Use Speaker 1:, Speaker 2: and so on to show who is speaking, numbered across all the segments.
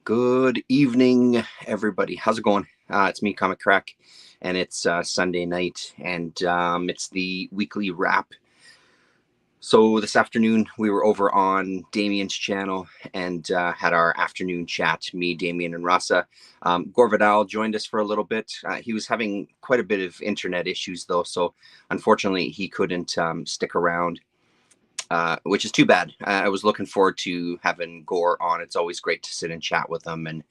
Speaker 1: Good evening, everybody. How's it going? It's me, Comic Crack, and it's Sunday night, and it's the weekly wrap. So this afternoon, we were over on Damien's channel and had our afternoon chat, me, Damien, and Rasa. Gore Vidal joined us for a little bit. He was having quite a bit of internet issues, though, so unfortunately, he couldn't stick around. Which is too bad. I was looking forward to having Gore on. It's always great to sit and chat with him and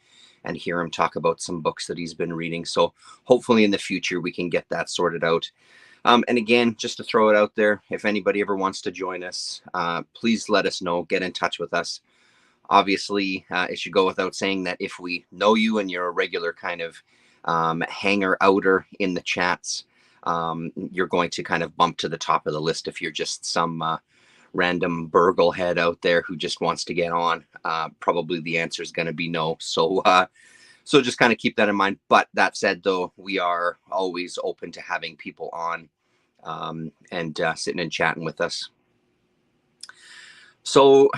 Speaker 1: hear him talk about some books that he's been reading. So hopefully in the future we can get that sorted out. And again, just to throw it out there, if anybody ever wants to join us, please let us know. Get in touch with us. Obviously, it should go without saying that if we know you and you're a regular kind of hanger outer in the chats, you're going to kind of bump to the top of the list. If you're just some random burgle head out there who just wants to get on, probably the answer is going to be no. So just kind of keep that in mind. But that said, though, we are always open to having people on and sitting and chatting with us. So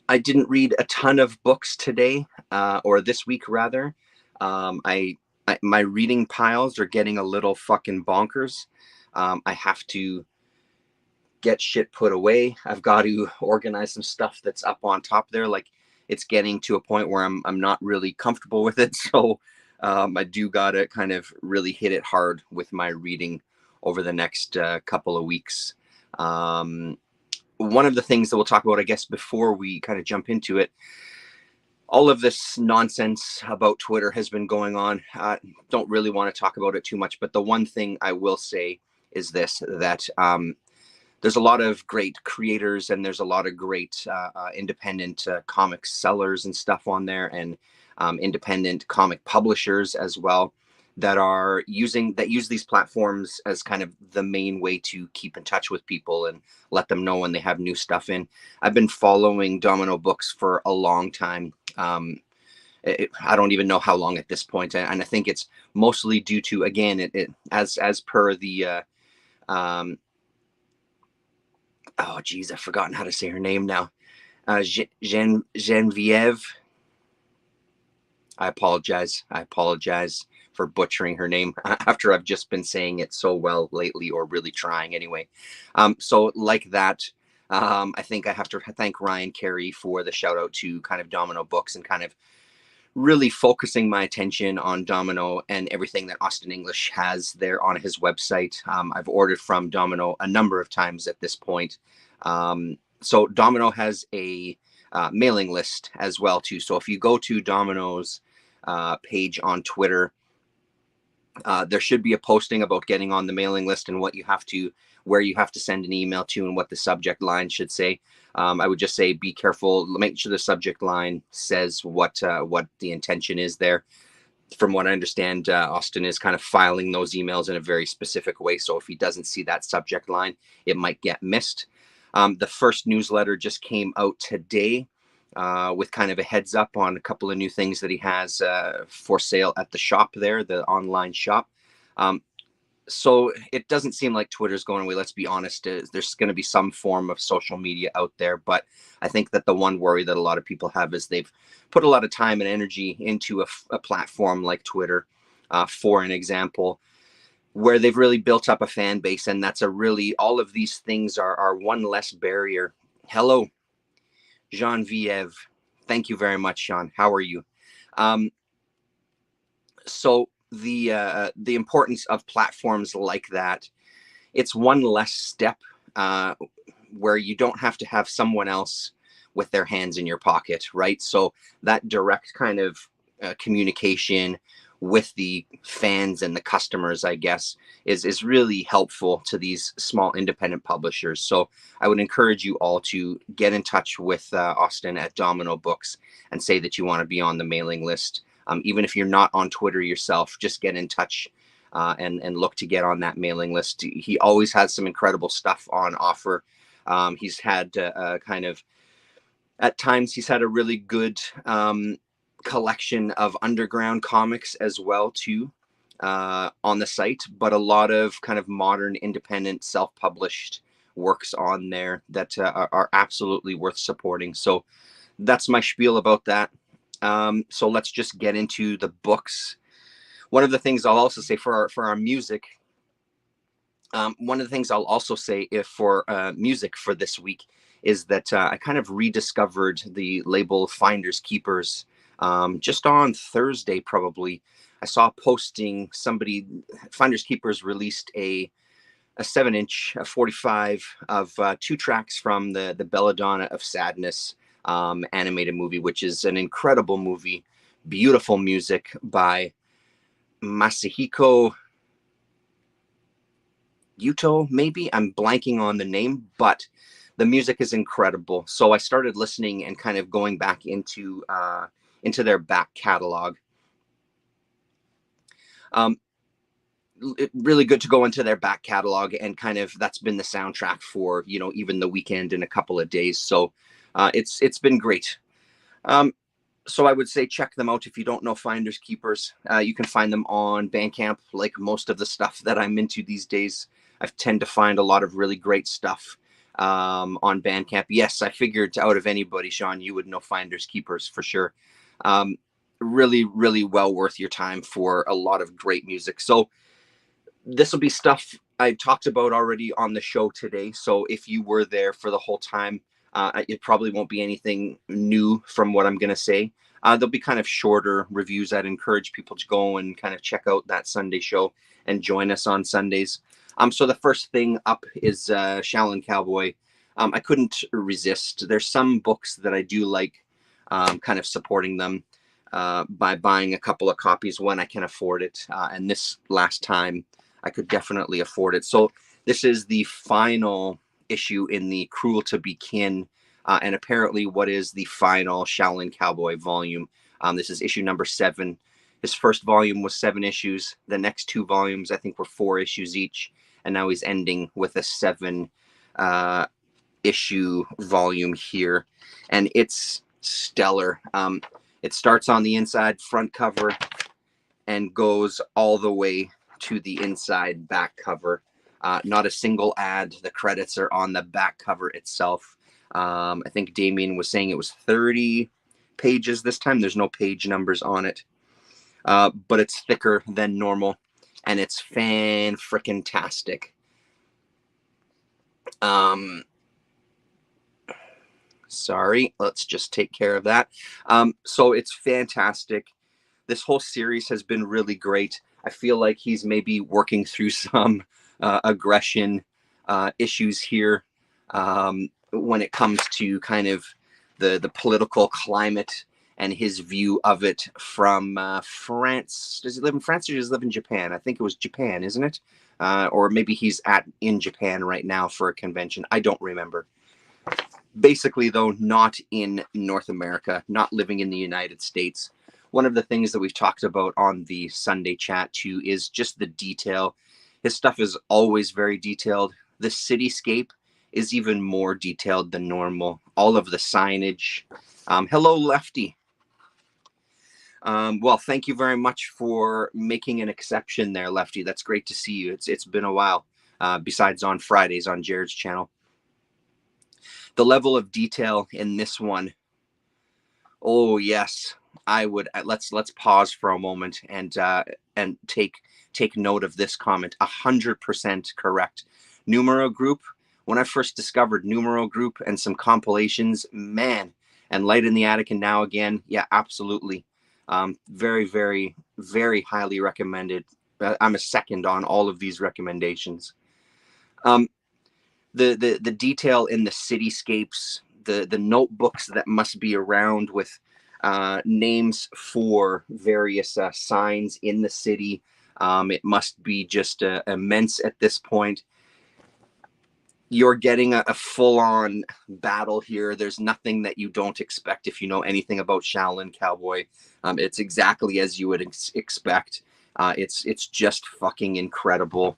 Speaker 1: I didn't read a ton of books today, or this week rather. My reading piles are getting a little fucking bonkers. I have to get shit put away. I've got to organize some stuff that's up on top there. Like, it's getting to a point where I'm not really comfortable with it. So I do gotta kind of really hit it hard with my reading over the next couple of weeks. One of the things that we'll talk about, I guess, before we kind of jump into it, all of this nonsense about Twitter has been going on. Don't really want to talk about it too much, but the one thing I will say is this, that there's a lot of great creators and there's a lot of great independent comic sellers and stuff on there, and independent comic publishers as well that use these platforms as kind of the main way to keep in touch with people and let them know when they have new stuff in. I've been following Domino Books for a long time. I don't even know how long at this point, and I think it's mostly due to, again, as per the oh geez, I've forgotten how to say her name now. Genevieve. I apologize for butchering her name after I've just been saying it so well lately, or really trying anyway. So like that, I think I have to thank Ryan Carey for the shout out to kind of Domino Books and kind of really focusing my attention on Domino and everything that Austin English has there on his website. I've ordered from Domino a number of times at this point. So Domino has a mailing list as well too. So if you go to Domino's page on Twitter, there should be a posting about getting on the mailing list and where you have to send an email to and what the subject line should say. I would just say, be careful. Make sure the subject line says what the intention is there. From what I understand, Austin is kind of filing those emails in a very specific way. So if he doesn't see that subject line, it might get missed. The first newsletter just came out today with kind of a heads up on a couple of new things that he has for sale at the shop there, the online shop. So it doesn't seem like Twitter's going away. Let's be honest. There's going to be some form of social media out there. But I think that the one worry that a lot of people have is they've put a lot of time and energy into a platform like Twitter, for an example, where they've really built up a fan base. And that's all of these things are one less barrier. Hello, Genevieve. Thank you very much, Sean. How are you? So the importance of platforms like that, it's one less step where you don't have to have someone else with their hands in your pocket, right? So that direct kind of communication with the fans and the customers, I guess, is really helpful to these small independent publishers. So I would encourage you all to get in touch with Austin at Domino Books and say that you want to be on the mailing list. Even if you're not on Twitter yourself, just get in touch and look to get on that mailing list. He always has some incredible stuff on offer. He's had at times he's had a really good collection of underground comics as well too on the site, but a lot of kind of modern, independent, self-published works on there that are absolutely worth supporting. So that's my spiel about that. So let's just get into the books. One of the things I'll also say for our music, one of the things I'll also say if for music for this week is that I kind of rediscovered the label Finders Keepers just on Thursday, probably. I saw posting somebody, Finders Keepers released a 7-inch, a 45 of 2 tracks from the Belladonna of Sadness animated movie, which is an incredible movie, beautiful music by Masahiko Yuto, maybe. I'm blanking on the name, but the music is incredible. So I started listening and kind of going back into their back catalog. Really good to go into their back catalog, and kind of that's been the soundtrack for, you know, even the weekend in a couple of days. So it's been great. So I would say check them out if you don't know Finders Keepers. You can find them on Bandcamp, like most of the stuff that I'm into these days. I tend to find a lot of really great stuff on Bandcamp. Yes, I figured out of anybody, Sean, you would know Finders Keepers for sure. Really, really well worth your time for a lot of great music. So this will be stuff I talked about already on the show today. So if you were there for the whole time, it probably won't be anything new from what I'm going to say. There'll be kind of shorter reviews. I'd encourage people to go and kind of check out that Sunday show and join us on Sundays. So the first thing up is Shaolin Cowboy. I couldn't resist. There's some books that I do like, kind of supporting them by buying a couple of copies when I can afford it. And this last time, I could definitely afford it. So this is the final issue in the Cruel to Be Kin, and apparently what is the final Shaolin Cowboy volume. This is issue number 7. His first volume was 7 issues. The next 2 volumes, I think, were 4 issues each. And now he's ending with a 7 issue volume here. And it's stellar. It starts on the inside front cover and goes all the way to the inside back cover. Not a single ad. The credits are on the back cover itself. I think Damien was saying it was 30 pages this time. There's no page numbers on it. But it's thicker than normal, and it's fan-frickin-tastic. Sorry, let's just take care of that. So it's fantastic. This whole series has been really great. I feel like he's maybe working through some aggression issues here when it comes to kind of the political climate and his view of it from France. Does he live in France or does he live in Japan? I think it was Japan, isn't it? Or maybe he's in Japan right now for a convention. I don't remember. Basically, though, not in North America, not living in the United States. One of the things that we've talked about on the Sunday chat too is just the detail. His stuff is always very detailed. The cityscape is even more detailed than normal. All of the signage. Hello, Lefty. Well, thank you very much for making an exception there, Lefty. That's great to see you. It's been a while, besides on Fridays on Jared's channel. The level of detail in this one. Oh, yes. I would let's pause for a moment and take note of this comment. 100% correct. Numero Group. When I first discovered Numero Group and some compilations, man, and Light in the Attic and Now Again, yeah, absolutely. Very, very, very highly recommended. I'm a second on all of these recommendations. The detail in the cityscapes, the notebooks that must be around with names for various signs in the city. It must be just immense at this point. You're getting a full-on battle here. There's nothing that you don't expect if you know anything about Shaolin Cowboy. It's exactly as you would expect. It's just fucking incredible.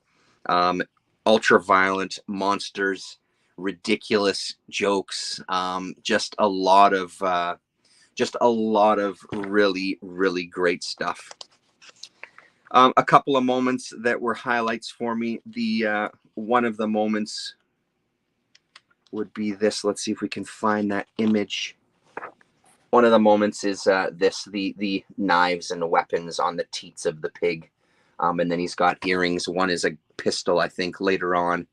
Speaker 1: Ultra-violent monsters, ridiculous jokes, just a lot of really, really great stuff. A couple of moments that were highlights for me. The one of the moments would be this. Let's see if we can find that image. One of the moments is the knives and weapons on the teats of the pig, and then he's got earrings. One is a pistol, I think. Later on,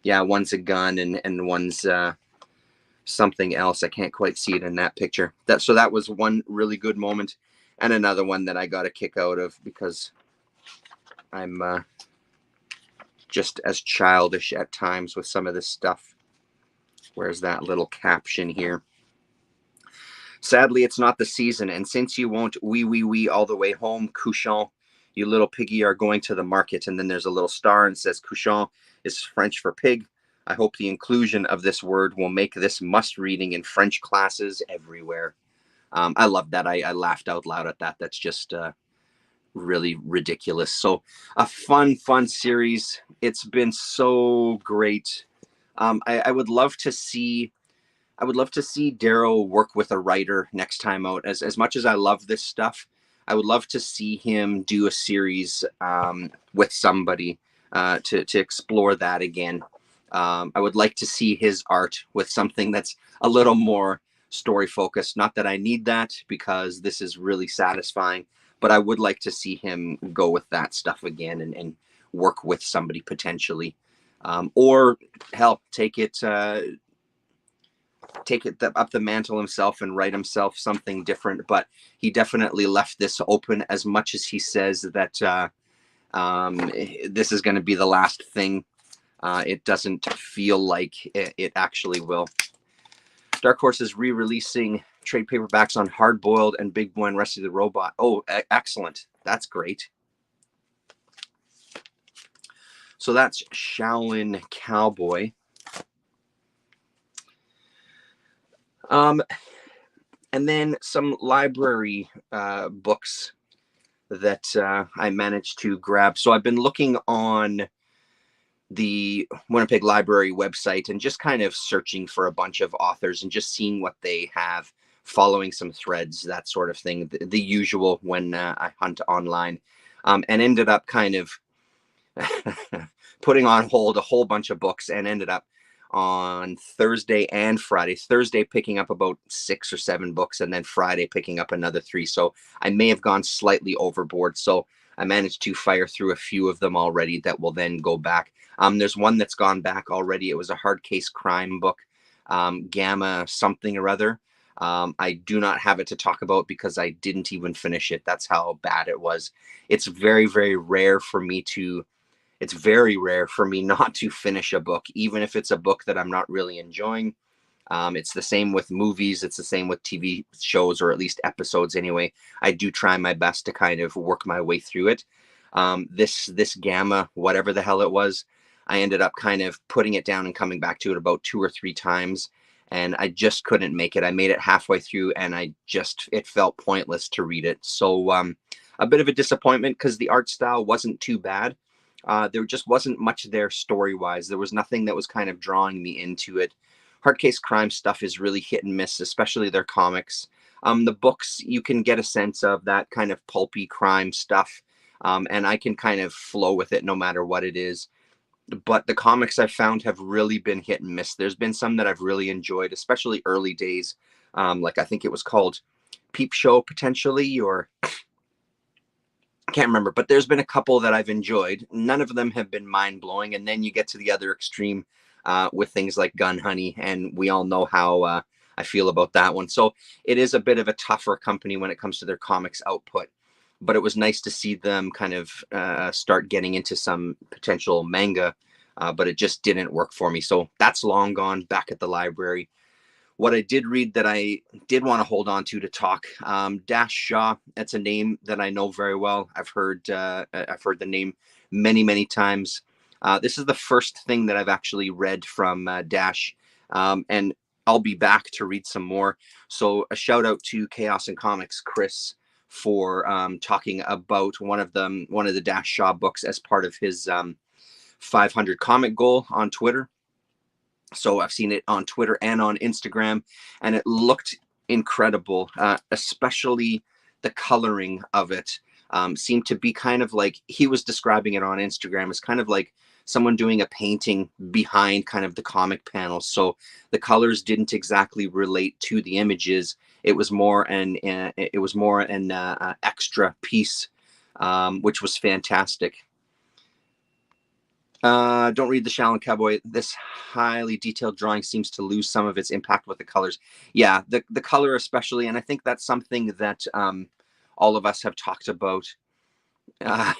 Speaker 1: yeah, one's a gun and one's something else. I can't quite see it in that picture. That was one really good moment, and another one that I got a kick out of because I'm just as childish at times with some of this stuff. Where's that little caption here? Sadly, it's not the season, and since you won't wee all the way home, Couchon, you little piggy are going to the market. And then there's a little star and says Couchon is French for pig. I hope the inclusion of this word will make this must reading in French classes everywhere. I love that. I laughed out loud at that. That's just really ridiculous. So a fun series. It's been so great. I would love to see Darrow work with a writer next time out. As much as I love this stuff, I would love to see him do a series with somebody to explore that again. I would like to see his art with something that's a little more story focused. Not that I need that because this is really satisfying, but I would like to see him go with that stuff again and work with somebody potentially. Or help take it up the mantle himself and write himself something different. But he definitely left this open, as much as he says that this is going to be the last thing. It doesn't feel like it actually will. Dark Horse is re-releasing trade paperbacks on Hard Boiled and Big Boy and Rusty the Robot. Oh, excellent. That's great. So that's Shaolin Cowboy. And then some library books that I managed to grab. So I've been looking on the Winnipeg Library website and just kind of searching for a bunch of authors and just seeing what they have, following some threads, that sort of thing, the usual when I hunt online, and ended up kind of putting on hold a whole bunch of books, and ended up on Thursday and Friday. Thursday picking up about 6 or 7 books, and then Friday picking up another 3. So I may have gone slightly overboard. So I managed to fire through a few of them already that will then go back. There's one that's gone back already. It was a hard case crime book, Gamma something or other. I do not have it to talk about because I didn't even finish it. That's how bad it was. It's very, very rare for me not to finish a book, even if it's a book that I'm not really enjoying. It's the same with movies. It's the same with TV shows, or at least episodes anyway. I do try my best to kind of work my way through it. This Gamma, whatever the hell it was, I ended up kind of putting it down and coming back to it about 2 or 3 times. And I just couldn't make it. I made it halfway through and it felt pointless to read it. So a bit of a disappointment because the art style wasn't too bad. There just wasn't much there story-wise. There was nothing that was kind of drawing me into it. Hard case crime stuff is really hit and miss, especially their comics. The books, you can get a sense of that kind of pulpy crime stuff, and I can kind of flow with it no matter what it is. But the comics I've found have really been hit and miss. There's been some that I've really enjoyed, especially early days. Like I think it was called Peep Show, potentially, or can't remember, but there's been a couple that I've enjoyed. None of them have been mind-blowing. And then you get to the other extreme with things like Gun Honey, and we all know how I feel about that one. So it is a bit of a tougher company when it comes to their comics output. But it was nice to see them kind of start getting into some potential manga, but it just didn't work for me. So that's long gone, back at the library. What I did read that I did want to hold on to talk, Dash Shaw. That's a name that I know very well. I've heard the name many times. This is the first thing that I've actually read from Dash, and I'll be back to read some more. So a shout out to Chaos and Comics, Chris, for talking about one of the Dash Shaw books as part of his 500 comic goal on Twitter. So I've seen it on Twitter and on Instagram, and it looked incredible, especially the coloring of it seemed to be kind of like, he was describing it on Instagram as kind of like someone doing a painting behind kind of the comic panels. So the colors didn't exactly relate to the images. It was more an extra piece, which was fantastic. Don't read the Shaolin Cowboy. This highly detailed drawing seems to lose some of its impact with the colors. Yeah, the color especially, and I think that's something that all of us have talked about. Uh,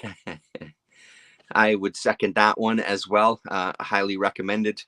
Speaker 1: I would second that one as well. Highly recommended.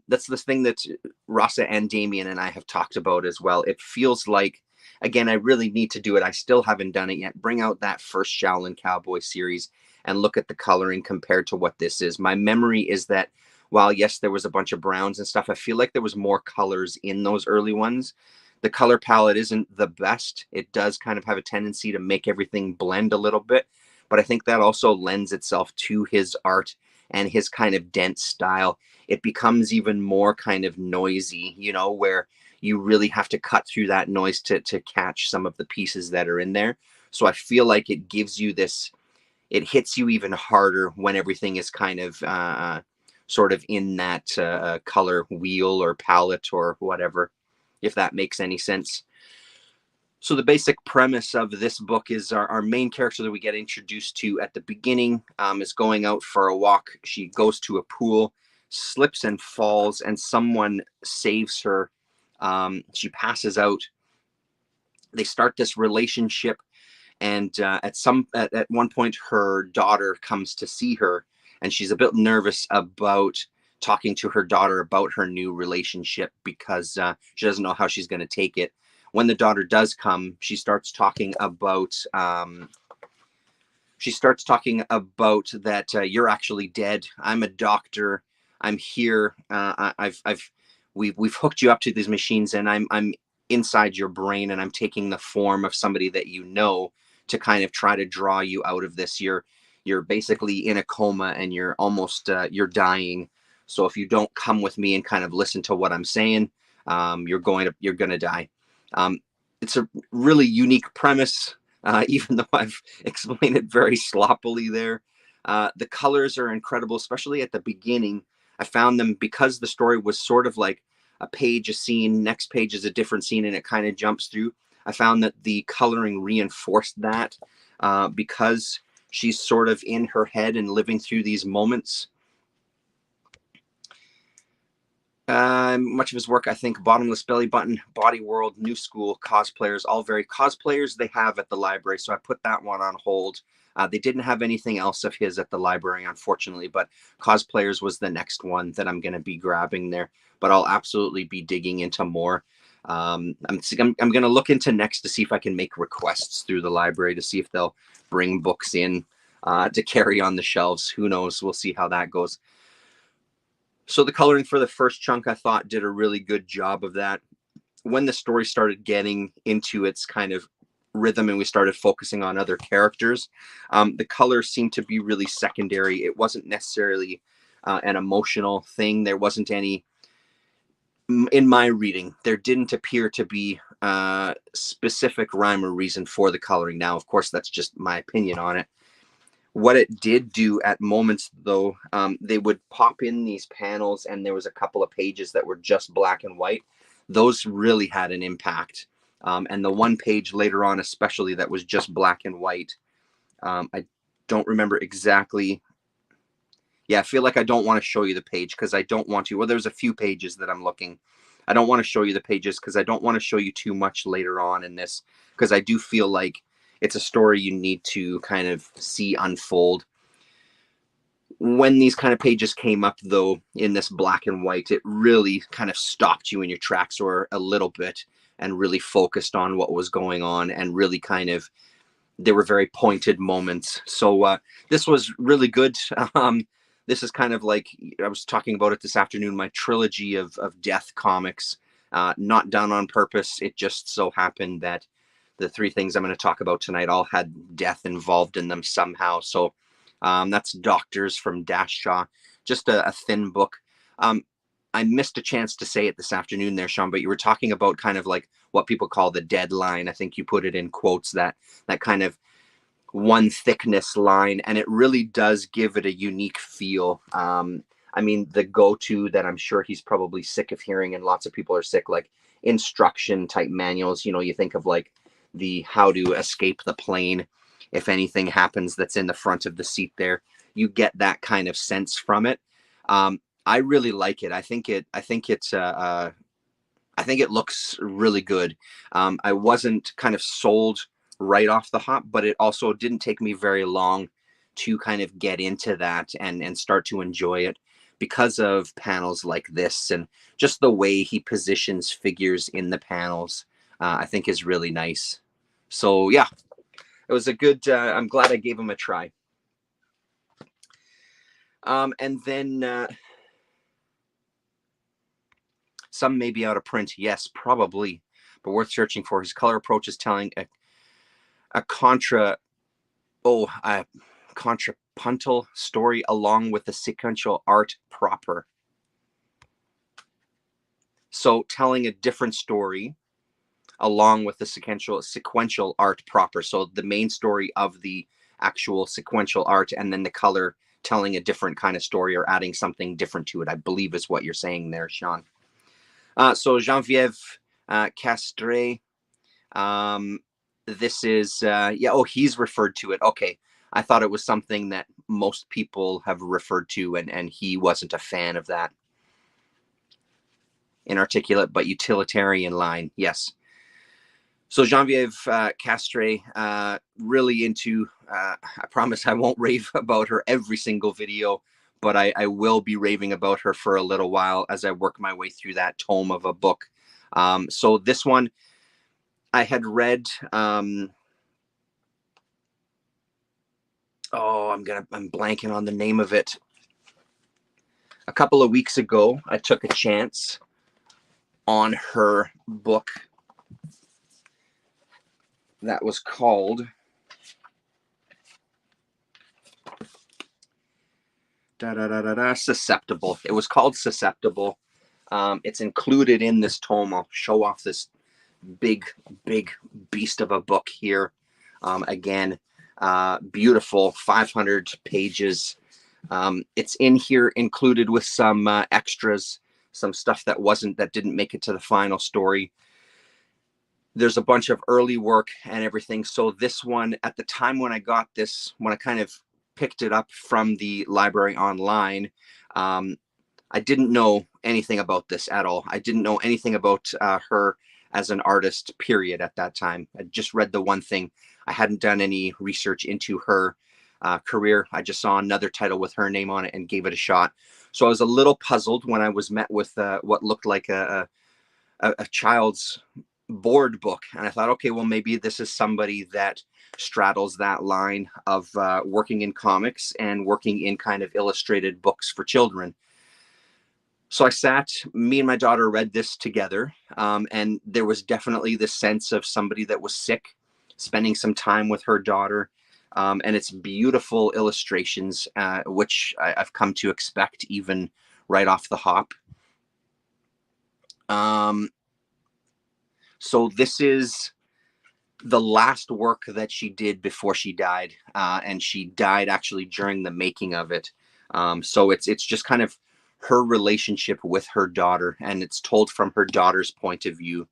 Speaker 1: That's the thing that Rasa and Damien and I have talked about as well. It feels like, again, I really need to do it. I still haven't done it yet. Bring out that first Shaolin Cowboy series and look at the coloring compared to what this is. My memory is that while, yes, there was a bunch of browns and stuff, I feel like there was more colors in those early ones. The color palette isn't the best. It does kind of have a tendency to make everything blend a little bit, but I think that also lends itself to his art and his kind of dense style. It becomes even more kind of noisy, you know, where you really have to cut through that noise to catch some of the pieces that are in there. So I feel like it gives you this, it hits you even harder when everything is kind of sort of in that color wheel or palette or whatever, if that makes any sense. So the basic premise of this book is our main character that we get introduced to at the beginning is going out for a walk. She goes to a pool, slips and falls, and someone saves her. She passes out. They start this relationship, and at one point, her daughter comes to see her, and she's a bit nervous about talking to her daughter about her new relationship because she doesn't know how she's going to take it. When the daughter does come, she starts talking about that you're actually dead. I'm a doctor. I'm here. We've hooked you up to these machines, and I'm inside your brain, and I'm taking the form of somebody that you know to kind of try to draw you out of this. You're basically in a coma, and you're almost you're dying. So if you don't come with me and kind of listen to what I'm saying, you're gonna die. It's a really unique premise, even though I've explained it very sloppily there. The colors are incredible, especially at the beginning. I found them because the story was sort of like a page, a scene, next page is a different scene, and it kind of jumps through. I found that the coloring reinforced that because she's sort of in her head and living through these moments. Much of his work, I think, Bottomless Belly Button, Body World, New School, Cosplayers, all very cosplayers they have at the library. So I put that one on hold. They didn't have anything else of his at the library, unfortunately, but Cosplayers was the next one that I'm going to be grabbing there. But I'll absolutely be digging into more. I'm going to look into next to see if I can make requests through the library to see if they'll bring books in to carry on the shelves. Who knows? We'll see how that goes. So the coloring for the first chunk, I thought, did a really good job of that. When the story started getting into its kind of rhythm and we started focusing on other characters, the colors seemed to be really secondary. It wasn't necessarily an emotional thing. There wasn't any, in my reading, there didn't appear to be a specific rhyme or reason for the coloring. Now, of course, that's just my opinion on it. What it did do at moments, though, they would pop in these panels, and there was a couple of pages that were just black and white. Those really had an impact. And the one page later on, especially, that was just black and white. I don't remember exactly. Yeah, I feel like I don't want to show you the page because I don't want to. Well, there's a few pages that I'm looking. I don't want to show you the pages because I don't want to show you too much later on in this, because I do feel like it's a story you need to kind of see unfold. When these kind of pages came up, though, in this black and white, it really kind of stopped you in your tracks or a little bit and really focused on what was going on, and really kind of, there were very pointed moments. So this was really good. This is kind of like, I was talking about it this afternoon, my trilogy of death comics, not done on purpose. It just so happened that the three things I'm going to talk about tonight all had death involved in them somehow. So that's Doctors from Dashaw, just a thin book. I missed a chance to say it this afternoon there, Sean, but you were talking about kind of like what people call the deadline. I think you put it in quotes, that kind of one thickness line, and it really does give it a unique feel. I mean, the go-to that I'm sure he's probably sick of hearing, and lots of people are sick, like instruction type manuals. You know, you think of like the how to escape the plane if anything happens that's in the front of the seat there. You get that kind of sense from it. I really like it. I think it looks really good. I wasn't kind of sold right off the hop, but it also didn't take me very long to kind of get into that and start to enjoy it because of panels like this and just the way he positions figures in the panels. I think is really nice. So yeah, it was a good. I'm glad I gave him a try. And then some may be out of print. Yes, probably, but worth searching for. His color approach is telling a contrapuntal story along with the sequential art proper. So telling a different story along with the sequential art proper. So the main story of the actual sequential art, and then the color telling a different kind of story or adding something different to it, I believe is what you're saying there, Sean. So Geneviève Castre, this is, yeah, oh, he's referred to it. Okay. I thought it was something that most people have referred to, and he wasn't a fan of that. Inarticulate but utilitarian line. Yes. So Geneviève Castre, really into, I promise I won't rave about her every single video, but I will be raving about her for a little while as I work my way through that tome of a book. So this one I had read, I'm blanking on the name of it. A couple of weeks ago, I took a chance on her book that was called Susceptible. It was called Susceptible. It's included in this tome. I'll show off this big beast of a book here. Again, beautiful, 500 pages. It's in here included with some extras, some stuff that didn't make it to the final story. There's a bunch of early work and everything. So this one, at the time when I got this, when I kind of picked it up from the library online, I didn't know anything about this at all. I didn't know anything about her as an artist, period, at that time. I just read the one thing. I hadn't done any research into her career. I just saw another title with her name on it and gave it a shot. So I was a little puzzled when I was met with what looked like a child's board book. And I thought, okay, well, maybe this is somebody that straddles that line of working in comics and working in kind of illustrated books for children. So I sat, me and my daughter read this together, and there was definitely this sense of somebody that was sick, spending some time with her daughter, and it's beautiful illustrations, which I've come to expect even right off the hop. So this is the last work that she did before she died, and she died actually during the making of it. So it's just kind of her relationship with her daughter, and it's told from her daughter's point of view.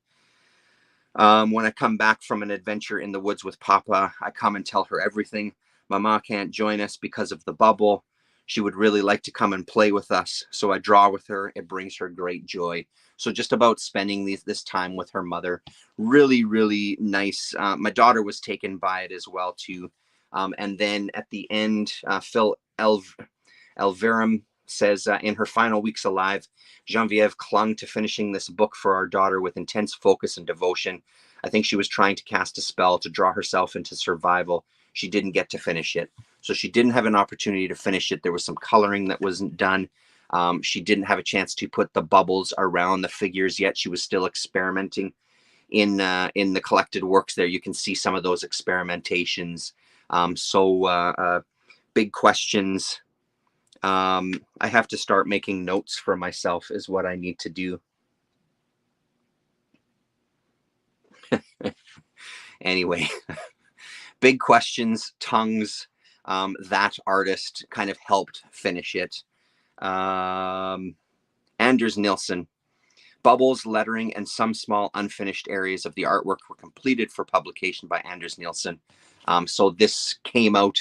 Speaker 1: When I come back from an adventure in the woods with Papa, I come and tell her everything. Mama can't join us because of the bubble. She would really like to come and play with us, so I draw with her. It brings her great joy. So just about spending this time with her mother. Really, really nice. My daughter was taken by it as well, too. And then at the end, Phil Elverum says, in her final weeks alive, Geneviève clung to finishing this book for our daughter with intense focus and devotion. I think she was trying to cast a spell to draw herself into survival. She didn't get to finish it. So she didn't have an opportunity to finish it. There was some coloring that wasn't done. She didn't have a chance to put the bubbles around the figures yet. She was still experimenting in the collected works there. You can see some of those experimentations. Big questions. I have to start making notes for myself is what I need to do. Anyway, Big Questions, Tongues. That artist kind of helped finish it. Anders Nilsson. Bubbles, lettering, and some small unfinished areas of the artwork were completed for publication by Anders Nilsson. So this came out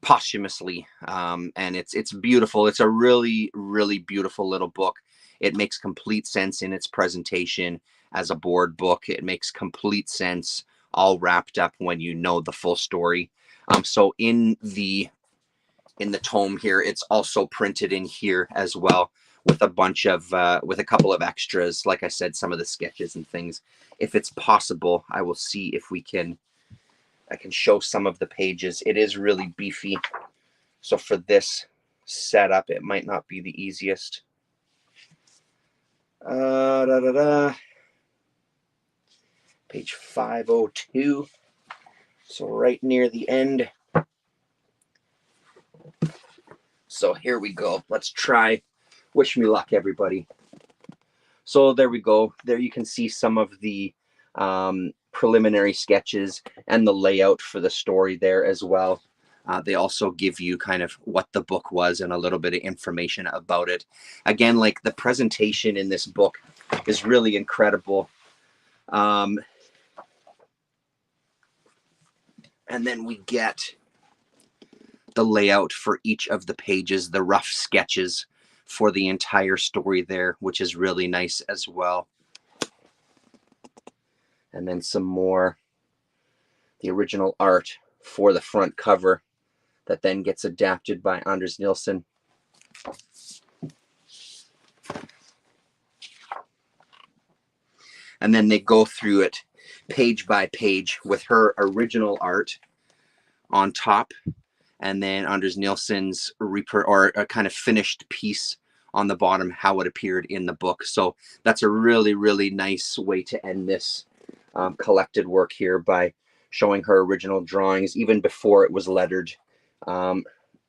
Speaker 1: posthumously, and it's beautiful. It's a really, really beautiful little book. It makes complete sense in its presentation as a board book. It makes complete sense all wrapped up when you know the full story. So in the tome here, it's also printed in here as well, with a bunch of with a couple of extras, like I said, some of the sketches and things. If it's possible, I will see if I can show some of the pages. It is really beefy, so for this setup it might not be the easiest. Page 502, so right near the end. So here we go. Let's try. Wish me luck, everybody. So there we go. There you can see some of the preliminary sketches and the layout for the story there as well. They also give you kind of what the book was and a little bit of information about it. Again, like, the presentation in this book is really incredible. And then we get the layout for each of the pages, the rough sketches for the entire story there, which is really nice as well. And then some more, the original art for the front cover that then gets adapted by Anders Nilsson. And then they go through it page by page with her original art on top, and then Anders Nilsson's a kind of finished piece on the bottom, how it appeared in the book. So that's a really, really nice way to end this collected work here, by showing her original drawings even before it was lettered.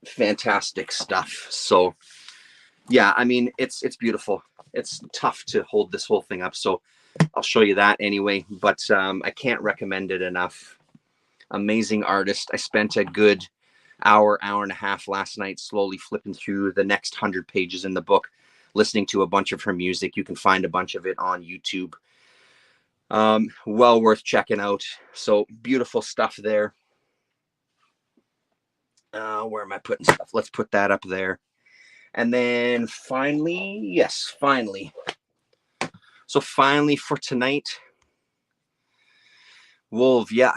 Speaker 1: Fantastic stuff. So yeah, I mean, it's beautiful. It's tough to hold this whole thing up, so I'll show you that anyway, but I can't recommend it enough. Amazing artist. I spent a good hour and a half last night slowly flipping through the next 100 pages in the book, listening to a bunch of her music. You can find a bunch of it on YouTube. Well worth checking out. So beautiful stuff there. Where am I putting stuff? Let's put that up there. And then finally, yes, finally. So finally for tonight, Wolf, yeah.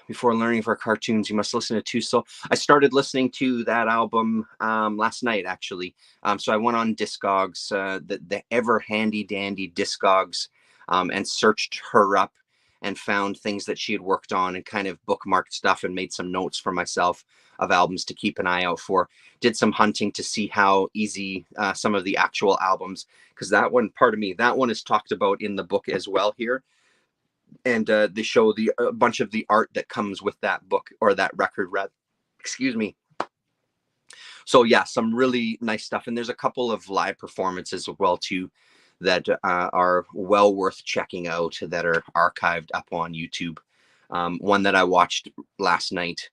Speaker 1: Before learning for cartoons, you must listen to two. So I started listening to that album last night, actually. So I went on Discogs, the ever handy dandy Discogs, and searched her up and found things that she had worked on and kind of bookmarked stuff and made some notes for myself of albums to keep an eye out for. Did some hunting to see how easy some of the actual albums, because that one, pardon me, that one is talked about in the book as well here. And they show a bunch of the art that comes with that book, or that record, rather. Excuse me. So yeah, some really nice stuff. And there's a couple of live performances as well too that are well worth checking out, that are archived up on YouTube. One that I watched last night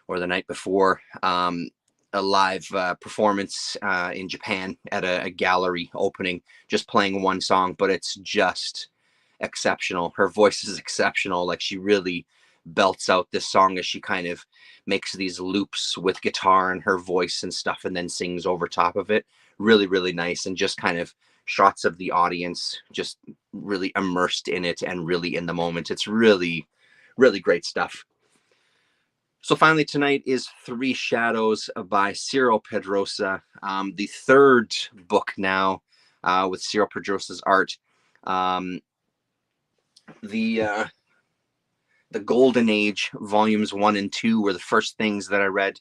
Speaker 1: or the night before, a live performance in Japan at a gallery opening, just playing one song, but it's just exceptional. Her voice is exceptional. Like, she really belts out this song as she kind of makes these loops with guitar and her voice and stuff, and then sings over top of it. Really, really nice. And just kind of shots of the audience just really immersed in it and really in the moment. It's really, really great stuff. So finally tonight is Three Shadows by Cyril Pedrosa, the third book now with Cyril Pedrosa's art. The Golden Age volumes 1 and 2 were the first things that I read,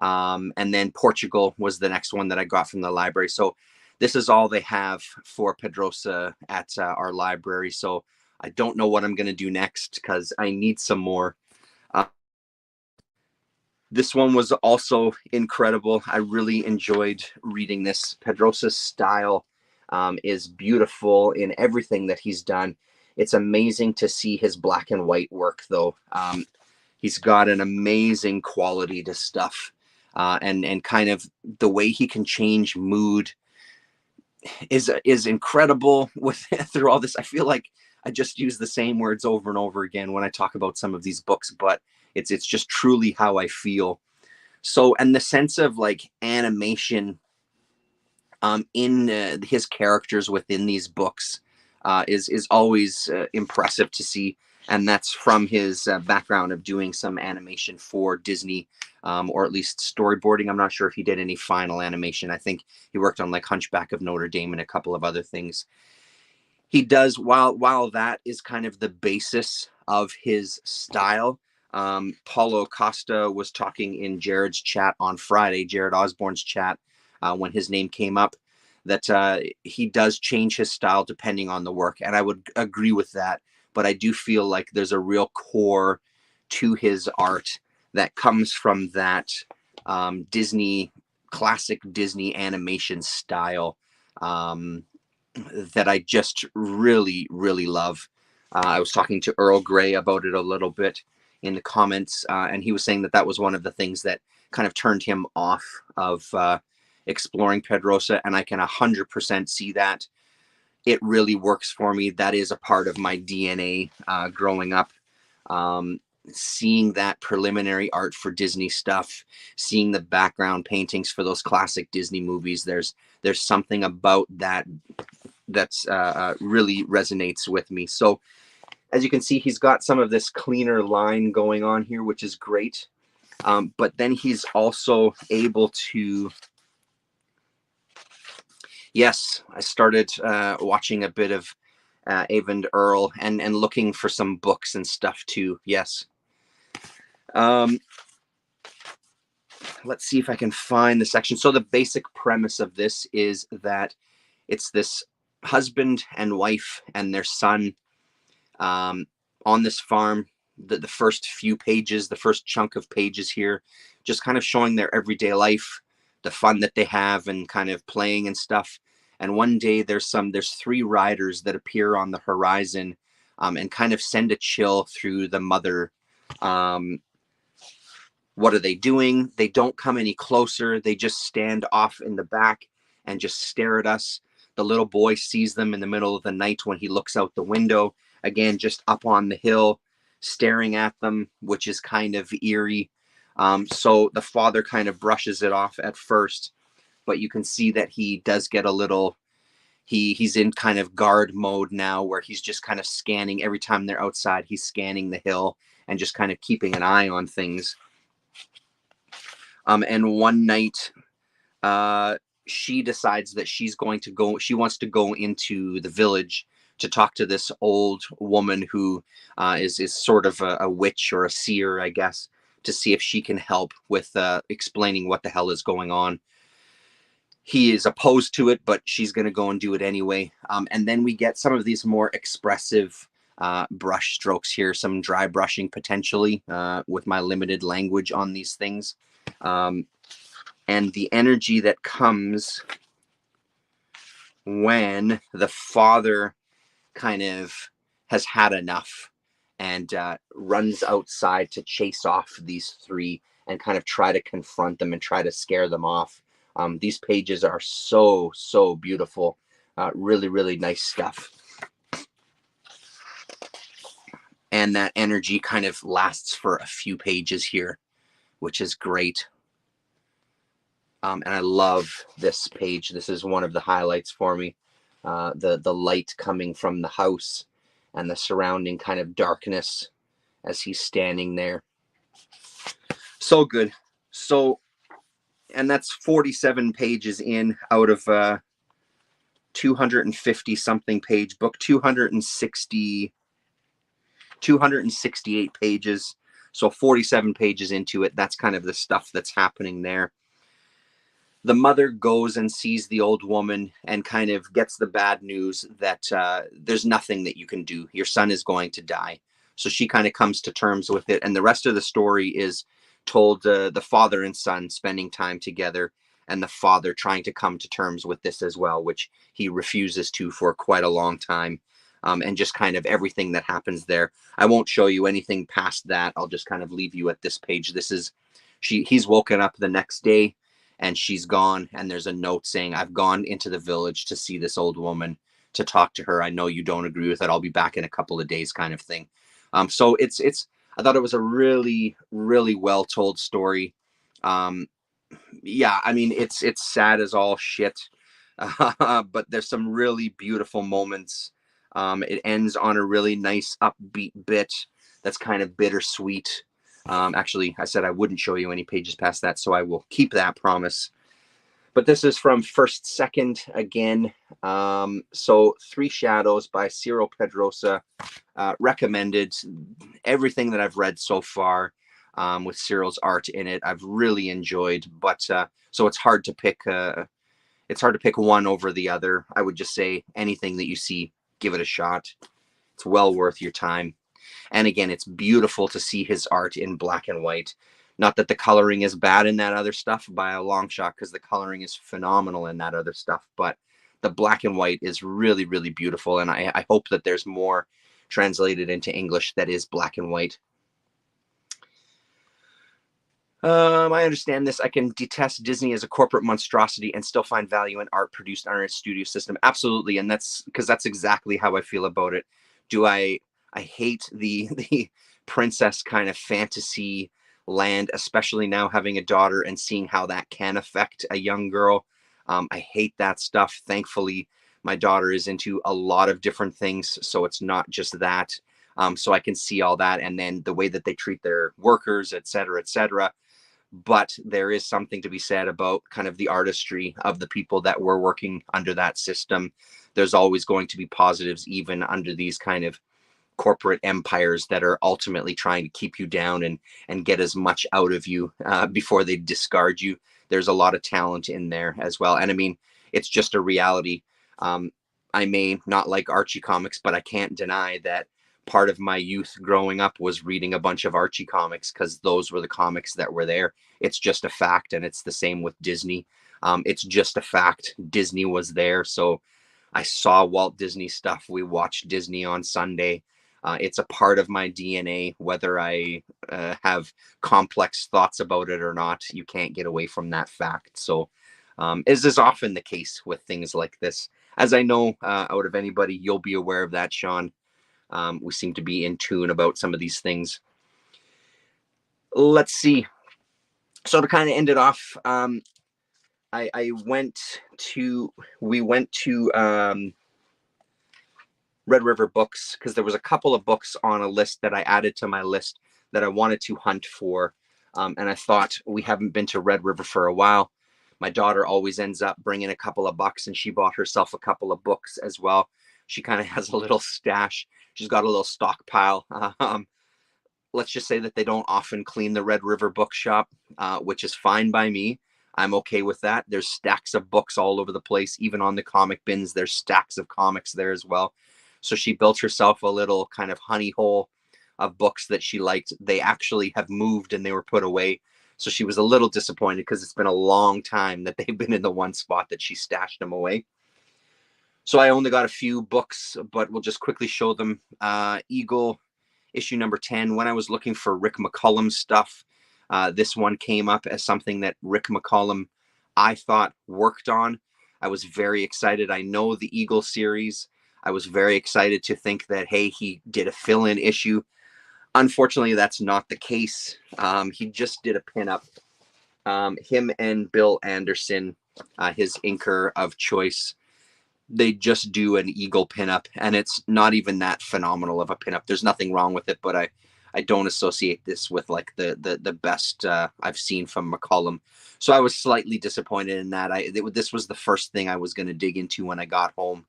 Speaker 1: and then Portugal was the next one that I got from the library. So this is all they have for Pedrosa at our library. So I don't know what I'm going to do next, because I need some more. This one was also incredible. I really enjoyed reading this. Pedrosa's style is beautiful in everything that he's done. It's amazing to see his black and white work, though. He's got an amazing quality to stuff, and kind of the way he can change mood is incredible with through all this. I feel like I just use the same words over and over again when I talk about some of these books, but it's just truly how I feel. So, and the sense of like animation in his characters within these books is always impressive to see, and that's from his background of doing some animation for Disney, or at least storyboarding. I'm not sure if he did any final animation. I think he worked on like Hunchback of Notre Dame and a couple of other things. He does, while that is kind of the basis of his style. Paulo Costa was talking in Jared's chat on Friday, Jared Osborne's chat, when his name came up, that he does change his style depending on the work. And I would agree with that. But I do feel like there's a real core to his art that comes from that Disney, classic Disney animation style, that I just really, really love. I was talking to Earl Grey about it a little bit in the comments, and he was saying that that was one of the things that kind of turned him off of exploring Pedrosa, and I can 100% see that. It really works for me. That is a part of my DNA growing up. Seeing that preliminary art for Disney stuff, seeing the background paintings for those classic Disney movies, there's something about that that's really resonates with me. So as you can see, he's got some of this cleaner line going on here, which is great. But then he's also able to, yes, I started watching a bit of Avon Earl and looking for some books and stuff too. Yes. Let's see if I can find the section. So the basic premise of this is that it's this husband and wife and their son on this farm. The first few pages, the first chunk of pages here, just kind of showing their everyday life, the fun that they have and kind of playing and stuff. And one day there's three riders that appear on the horizon and kind of send a chill through the mother. What are they doing? They don't come any closer. They just stand off in the back and just stare at us. The little boy sees them in the middle of the night when he looks out the window, again, just up on the hill, staring at them, which is kind of eerie. So the father kind of brushes it off at first, but you can see that he does get a little, he's in kind of guard mode now, where he's just kind of scanning every time they're outside. He's scanning the hill and just kind of keeping an eye on things. And one night, she decides that she wants to go into the village to talk to this old woman who is sort of a witch or a seer, I guess, to see if she can help with explaining what the hell is going on. He is opposed to it, but she's going to go and do it anyway. And then we get some of these more expressive brush strokes here, some dry brushing potentially with my limited language on these things. And the energy that comes when the father kind of has had enough and runs outside to chase off these three and kind of try to confront them and try to scare them off. These pages are so, so beautiful. Really, really nice stuff. And that energy kind of lasts for a few pages here, which is great. And I love this page. This is one of the highlights for me. The light coming from the house and the surrounding kind of darkness as he's standing there. So good. So, and that's 47 pages in out of 250 something page book, 268 pages. So 47 pages into it. That's kind of the stuff that's happening there. The mother goes and sees the old woman and kind of gets the bad news that there's nothing that you can do. Your son is going to die. So she kind of comes to terms with it. And the rest of the story is told the father and son spending time together, and the father trying to come to terms with this as well, which he refuses to for quite a long time. and just kind of everything that happens there. I won't show you anything past that. I'll just kind of leave you at this page. This is he's woken up the next day and she's gone, and there's a note saying, "I've gone into the village to see this old woman, to talk to her. I know you don't agree with it. I'll be back in a couple of days," kind of thing. So it's I thought it was a really, really well told story. Um, yeah, I mean, it's sad as all shit, but there's some really beautiful moments. It ends on a really nice upbeat bit that's kind of bittersweet. Actually, I said I wouldn't show you any pages past that, so I will keep that promise. But this is from First Second again. So Three Shadows by Ciro Pedrosa. Recommended. Everything that I've read so far with Cyril's art in it, I've really enjoyed. But so it's hard to pick. It's hard to pick one over the other. I would just say anything that you see, give it a shot. It's well worth your time. And again, it's beautiful to see his art in black and white. Not that the coloring is bad in that other stuff by a long shot, because the coloring is phenomenal in that other stuff. But the black and white is really, really beautiful. And I hope that there's more translated into English that is black and white. I understand this. I can detest Disney as a corporate monstrosity and still find value in art produced under its studio system. Absolutely. And that's because that's exactly how I feel about it. I hate the princess kind of fantasy land, especially now having a daughter and seeing how that can affect a young girl. I hate that stuff. Thankfully, my daughter is into a lot of different things, so it's not just that. So I can see all that, and then the way that they treat their workers, et cetera, et cetera. But there is something to be said about kind of the artistry of the people that were working under that system. There's always going to be positives, even under these kind of corporate empires that are ultimately trying to keep you down and get as much out of you before they discard you. There's a lot of talent in there as well. And I mean, it's just a reality. I may not like Archie comics, but I can't deny that part of my youth growing up was reading a bunch of Archie comics, because those were the comics that were there. It's just a fact. And it's the same with Disney. It's just a fact. Disney was there. So I saw Walt Disney stuff. We watched Disney on Sunday. It's a part of my DNA, whether I have complex thoughts about it or not. You can't get away from that fact. So as is often the case with things like this. As I know, out of anybody, you'll be aware of that, Sean. We seem to be in tune about some of these things. Let's see. So to kind of end it off, we went to Red River Books, because there was a couple of books on a list that I added to my list that I wanted to hunt for. And I thought, we haven't been to Red River for a while. My daughter always ends up bringing a couple of bucks, and she bought herself a couple of books as well. She kind of has a little stash. She's got a little stockpile. Let's just say that they don't often clean the Red River bookshop, which is fine by me. I'm okay with that. There's stacks of books all over the place. Even on the comic bins, there's stacks of comics there as well. So she built herself a little kind of honey hole of books that she liked. They actually have moved and they were put away. So she was a little disappointed, because it's been a long time that they've been in the one spot that she stashed them away. So I only got a few books, but we'll just quickly show them. Eagle, issue number 10. When I was looking for Rick McCollum stuff, this one came up as something that Rick McCollum, I thought, worked on. I was very excited. I know the Eagle series. I was very excited to think that, hey, he did a fill-in issue. Unfortunately, that's not the case. He just did a pinup. Him and Bill Anderson, his inker of choice, they just do an Eagle pinup, and it's not even that phenomenal of a pinup. There's nothing wrong with it, but I don't associate this with like the best I've seen from McCollum. So I was slightly disappointed in that. This was the first thing I was going to dig into when I got home,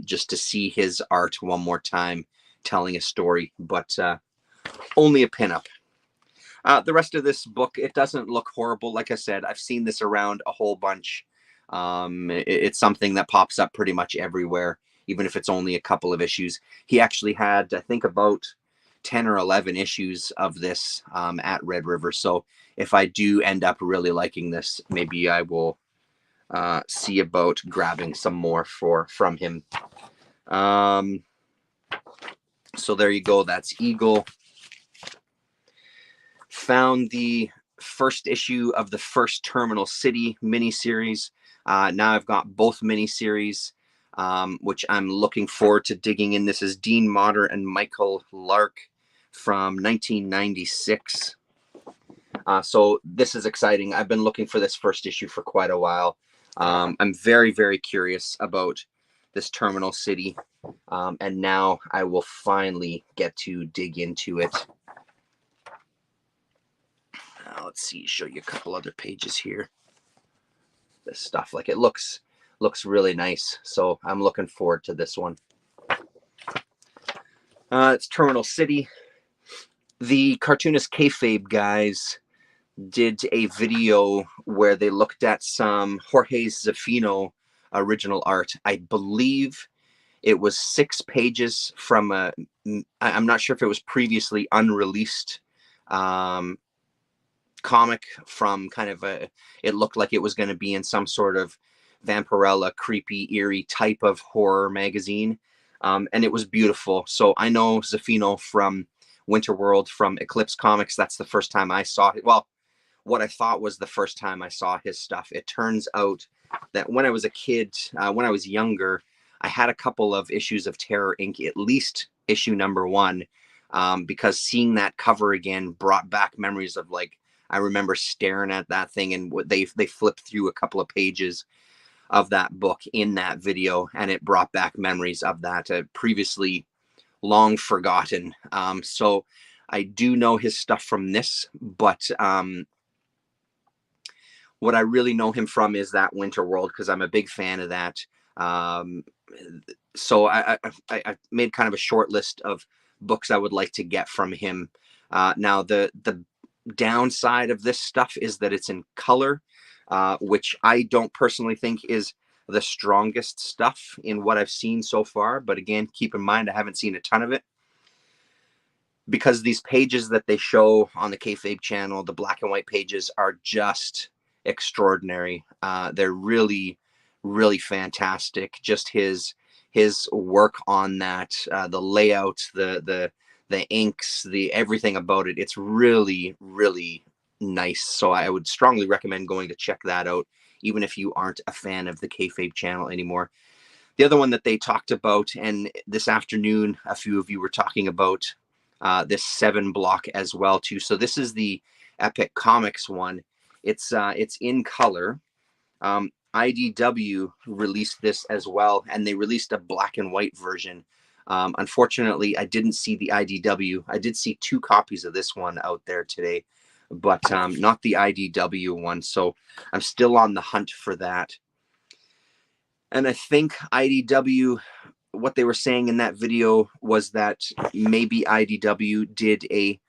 Speaker 1: just to see his art one more time, telling a story, but only a pinup. The rest of this book, it doesn't look horrible. Like I said, I've seen this around a whole bunch. It's something that pops up pretty much everywhere, even if it's only a couple of issues. He actually had, I think, about 10 or 11 issues of this at Red River. So if I do end up really liking this, maybe I will see about grabbing some more from him. So there you go. That's Eagle. Found the first issue of the first Terminal City miniseries. Now I've got both miniseries, which I'm looking forward to digging in. This is Dean Motter and Michael Lark from 1996. So this is exciting. I've been looking for this first issue for quite a while. I'm very, very curious about this Terminal City. And now I will finally get to dig into it. Let's see, show you a couple other pages here. This stuff, like, it looks really nice. So I'm looking forward to this one. It's Terminal City. The cartoonist Kayfabe guys did a video where they looked at some Jorge Zafino original art. I believe it was 6 pages from a, I'm not sure if it was previously unreleased comic from kind of a, it looked like it was going to be in some sort of Vampirella, creepy, eerie type of horror magazine. And it was beautiful. So I know Zafino from Winterworld, from Eclipse Comics. That's the first time I saw it. Well, what I thought was the first time I saw his stuff. It turns out that when I was a kid, when I was younger, I had a couple of issues of Terror Inc., at least issue number 1, because seeing that cover again brought back memories of, like, I remember staring at that thing, and they flipped through a couple of pages of that book in that video, and it brought back memories of that previously long forgotten. So I do know his stuff from this, but what I really know him from is that Winterworld, because I'm a big fan of that. So I made kind of a short list of books I would like to get from him. Now the downside of this stuff is that it's in color, which I don't personally think is the strongest stuff in what I've seen so far. But again, keep in mind, I haven't seen a ton of it, because these pages that they show on the Kayfabe channel, the black and white pages, are just extraordinary. They're really, really fantastic. Just his work on that, the layout, the inks, the everything about it. It's really, really nice. So I would strongly recommend going to check that out, even if you aren't a fan of the Kayfabe channel anymore. The other one that they talked about, and this afternoon a few of you were talking about, this 7 block as well too. So this is the Epic Comics one. It's in color. IDW released this as well, and they released a black and white version. Unfortunately, I didn't see the IDW. I did see 2 copies of this one out there today, but not the IDW one. So I'm still on the hunt for that. And I think IDW, what they were saying in that video was that maybe IDW did a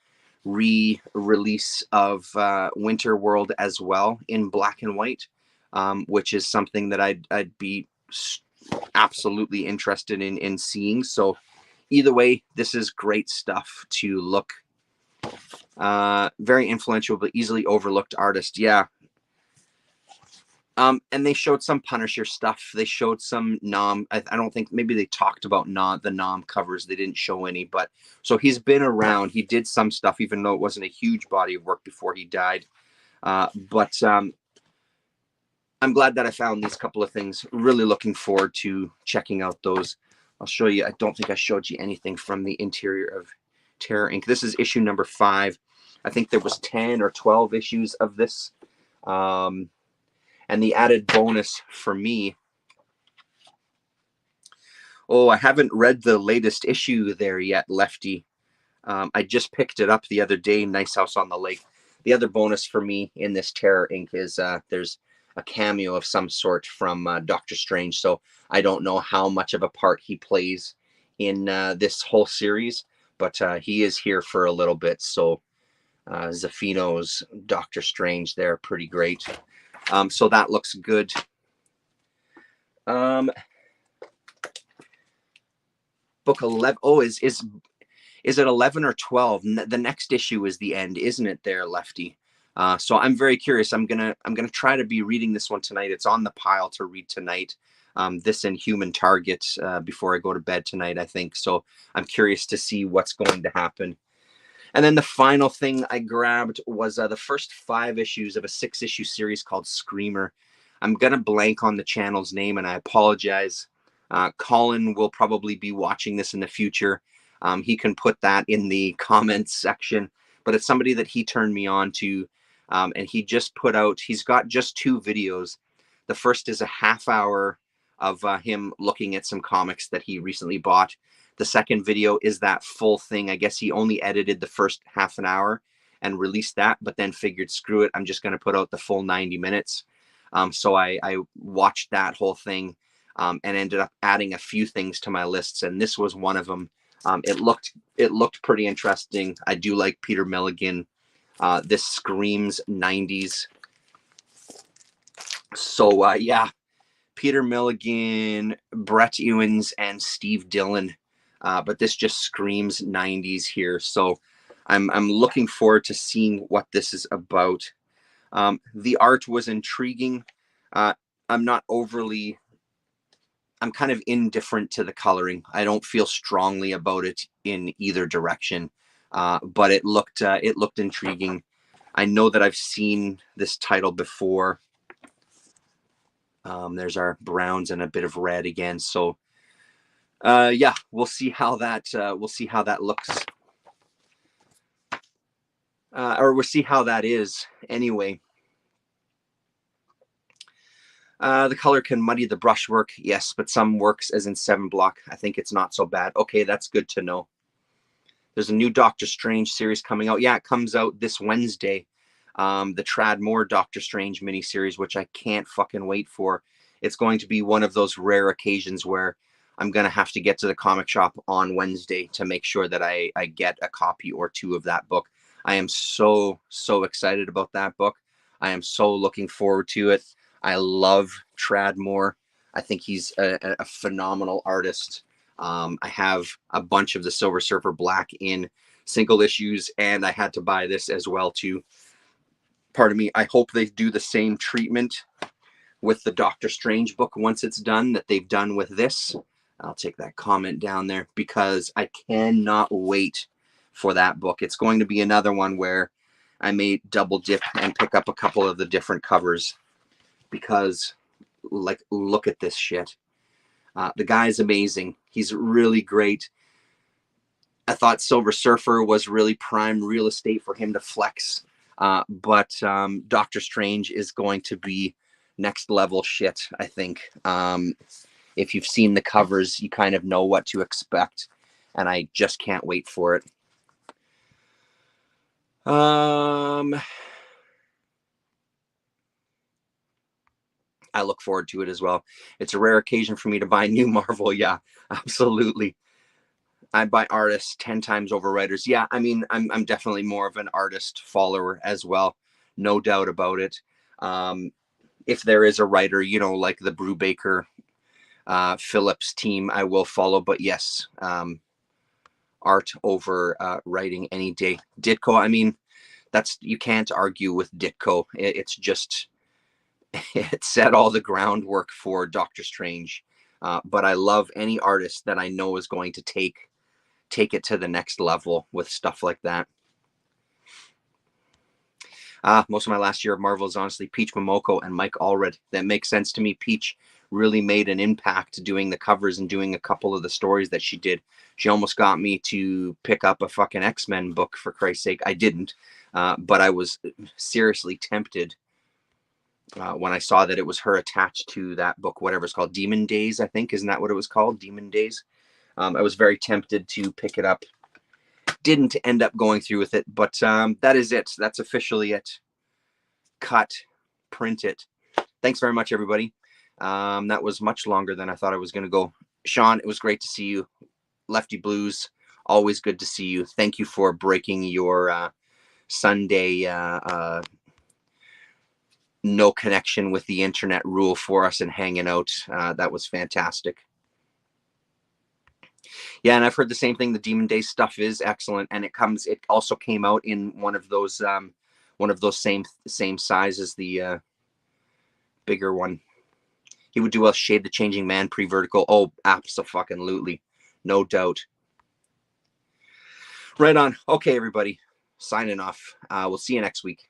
Speaker 1: re-release of Winterworld as well in black and white, which is something that I'd be absolutely interested in seeing. So either way, this is great stuff to look. Very influential but easily overlooked artist. Yeah. And they showed some Punisher stuff. They showed some Nom. I don't think, maybe they talked about the Nom covers. They didn't show any, but so he's been around. He did some stuff, even though it wasn't a huge body of work before he died. But I'm glad that I found these couple of things. Really looking forward to checking out those. I'll show you. I don't think I showed you anything from the interior of Terror Inc. This is issue number 5. I think there was 10 or 12 issues of this. And the added bonus for me, oh, I haven't read the latest issue there yet, Lefty. I just picked it up the other day, Nice House on the Lake. The other bonus for me in this Terror Inc. is there's a cameo of some sort from Doctor Strange. So I don't know how much of a part he plays in this whole series, but he is here for a little bit. So Zafino's Doctor Strange there, pretty great. So that looks good. Book 11. Oh, is it 11 or 12? The next issue is the end, isn't it there, Lefty? So I'm very curious. I'm gonna try to be reading this one tonight. It's on the pile to read tonight. this and Human Target before I go to bed tonight, I think. So I'm curious to see what's going to happen. And then the final thing I grabbed was the first 5 issues of a 6-issue series called Screamer. I'm going to blank on the channel's name, and I apologize. Colin will probably be watching this in the future. He can put that in the comments section, but it's somebody that he turned me on to, and he just put out, he's got just 2 videos. The first is a half hour of him looking at some comics that he recently bought. The second video is that full thing. I guess he only edited the first half an hour and released that, but then figured, screw it, I'm just going to put out the full 90 minutes. So I watched that whole thing and ended up adding a few things to my lists, and this was one of them. It looked pretty interesting. I do like Peter Milligan. This screams 90s. So yeah, Peter Milligan, Brett Ewins, and Steve Dillon. But this just screams 90s here. So I'm looking forward to seeing what this is about. The art was intriguing. I'm kind of indifferent to the coloring. I don't feel strongly about it in either direction. But it looked intriguing. I know that I've seen this title before. There's our browns and a bit of red again. So yeah, we'll see how that looks. Or we'll see how that is anyway. The color can muddy the brushwork, yes, but some works, as in 7 block. I think it's not so bad. Okay, that's good to know. There's a new Doctor Strange series coming out. Yeah, it comes out this Wednesday. The Trad Moore Doctor Strange miniseries, which I can't fucking wait for. It's going to be one of those rare occasions where I'm going to have to get to the comic shop on Wednesday to make sure that I get a copy or 2 of that book. I am so excited about that book. I am so looking forward to it. I love Trad Moore. I think he's a phenomenal artist. I have a bunch of the Silver Surfer Black in single issues, and I had to buy this as well too. Pardon me. I hope they do the same treatment with the Doctor Strange book once it's done that they've done with this. I'll take that comment down there because I cannot wait for that book. It's going to be another one where I may double dip and pick up a couple of the different covers because, like, look at this shit. The guy's amazing. He's really great. I thought Silver Surfer was really prime real estate for him to flex. But Doctor Strange is going to be next level shit, I think. If you've seen the covers, you kind of know what to expect, and I just can't wait for it. I look forward to it as well. It's a rare occasion for me to buy new Marvel. Yeah, absolutely. I buy artists 10 times over writers. Yeah, I mean, I'm definitely more of an artist follower as well. No doubt about it. If there is a writer, you know, like the Brubaker Phillips team, I will follow. But yes, art over writing any day. Ditko, I mean, you can't argue with Ditko. It's just, it set all the groundwork for Doctor Strange. But I love any artist that I know is going to take it to the next level with stuff like that. Most of my last year of Marvel is honestly Peach Momoko and Mike Allred. That makes sense to me. Peach really made an impact doing the covers and doing a couple of the stories that she did. She almost got me to pick up a fucking X-Men book, for Christ's sake. I didn't, but I was seriously tempted when I saw that it was her attached to that book, whatever it's called, Demon Days, I think. Isn't that what it was called? Demon Days? I was very tempted to pick it up. Didn't end up going through with it, but that is it. That's officially it. Cut, print it. Thanks very much, everybody. That was much longer than I thought I was going to go. Sean, it was great to see you. Lefty Blues, always good to see you. Thank you for breaking your Sunday no connection with the internet rule for us and hanging out. That was fantastic. Yeah, and I've heard the same thing. The Demon Days stuff is excellent, and it also came out in one of those same size as the bigger one. He would do a Shade the Changing Man pre-vertical. Oh, abso-fucking-lutely. No doubt. Right on. Okay, everybody. Signing off. We'll see you next week.